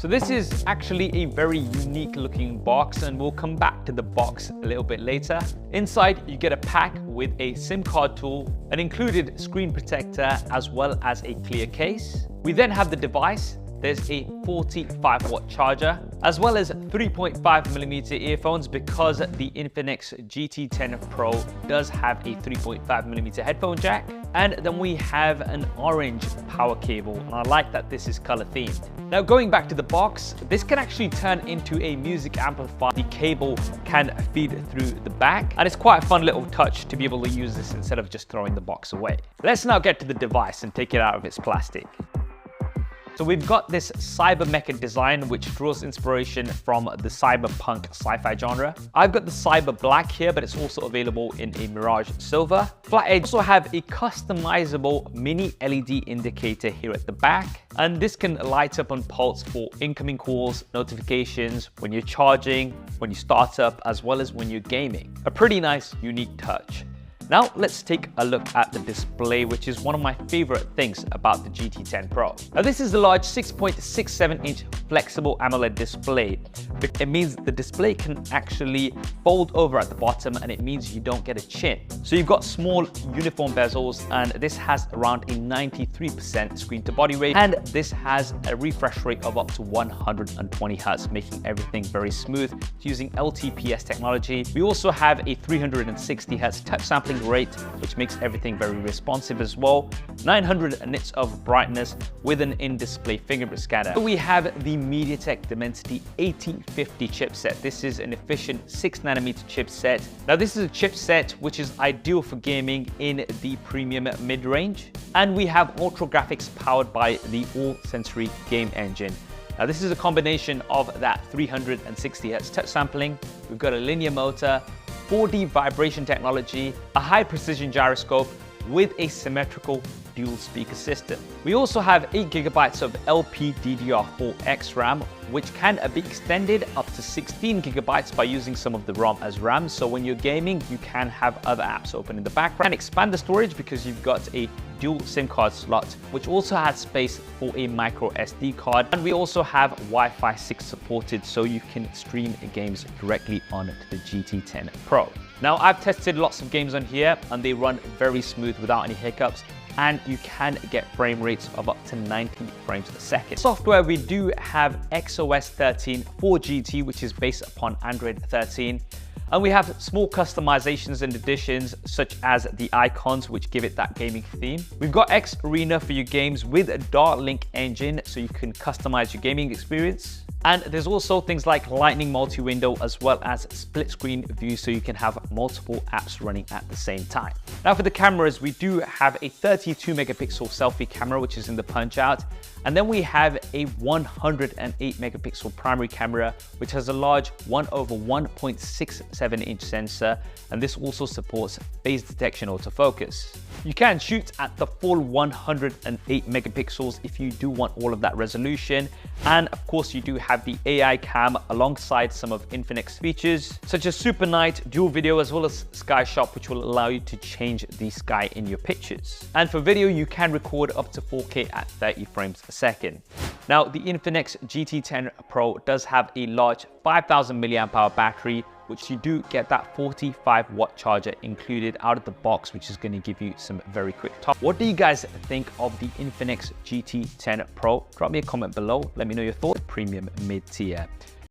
So this is actually a very unique looking box, and we'll come back to the box a little bit later. Inside, you get a pack with a SIM card tool, an included screen protector, as well as a clear case. We then have the device. There's a 45-watt charger, as well as 3.5mm earphones because the Infinix GT10 Pro does have a 3.5mm headphone jack. And then we have an orange power cable, and I like that this is color themed. Now going back to the box, this can actually turn into a music amplifier. The cable can feed through the back, and it's quite a fun little touch to be able to use this instead of just throwing the box away. Let's now get to the device and take it out of its plastic. So we've got this cyber-mecha design, which draws inspiration from the cyberpunk sci-fi genre. I've got the cyber black here, but it's also available in a mirage silver. Flat edge also have a customizable mini LED indicator here at the back, and this can light up on pulse for incoming calls, notifications, when you're charging, when you start up, as well as when you're gaming. A pretty nice, unique touch. Now let's take a look at the display, which is one of my favorite things about the GT10 Pro. Now this is a large 6.67-inch flexible AMOLED display. It means the display can actually fold over at the bottom, and it means you don't get a chin. So you've got small uniform bezels, and this has around a 93% screen to body rate, and this has a refresh rate of up to 120 Hz, making everything very smooth. It's using LTPS technology. We also have a 360 Hz touch sampling rate, which makes everything very responsive as well. 900 nits of brightness with an in-display fingerprint scanner. So we have the MediaTek Dimensity 8050 chipset. This is an efficient 6nm chipset. Now this is a chipset which is ideal for gaming in the premium mid-range, and we have ultra graphics powered by the all-sensory game engine. Now this is a combination of that 360 Hz touch sampling. We've got a linear motor, 4D vibration technology, a high precision gyroscope with a symmetrical dual speaker system. We also have 8GB of LPDDR4X RAM, which can be extended up to 16GB by using some of the ROM as RAM. So when you're gaming, you can have other apps open in the background. And expand the storage because you've got a dual SIM card slot, which also has space for a microSD card. And we also have Wi-Fi 6 supported, so you can stream games directly onto the GT10 Pro. Now I've tested lots of games on here, and they run very smooth without any hiccups, and you can get frame rates of up to 90 frames a second. Software, we do have XOS 13 for GT, which is based upon Android 13. And we have small customizations and additions, such as the icons, which give it that gaming theme. We've got X Arena for your games with a Dartlink engine, so you can customize your gaming experience. And there's also things like Lightning multi-window, as well as split screen view, so you can have multiple apps running at the same time. Now for the cameras, we do have a 32 megapixel selfie camera, which is in the punch out. And then we have a 108 megapixel primary camera, which has a large 1/1.67-inch sensor. And this also supports phase detection autofocus. You can shoot at the full 108 megapixels if you do want all of that resolution. And of course, you do have the AI cam alongside some of Infinix features, such as Super Night, Dual Video, as well as Sky Shop, which will allow you to change the sky in your pictures. And for video, you can record up to 4K at 30 frames a second. Now, the Infinix GT10 Pro does have a large 5000 mAh battery, which you do get that 45-watt charger included out of the box, which is going to give you some very quick talk. What do you guys think of the Infinix GT10 Pro? Drop me a comment below. Let me know your thoughts. Premium mid-tier.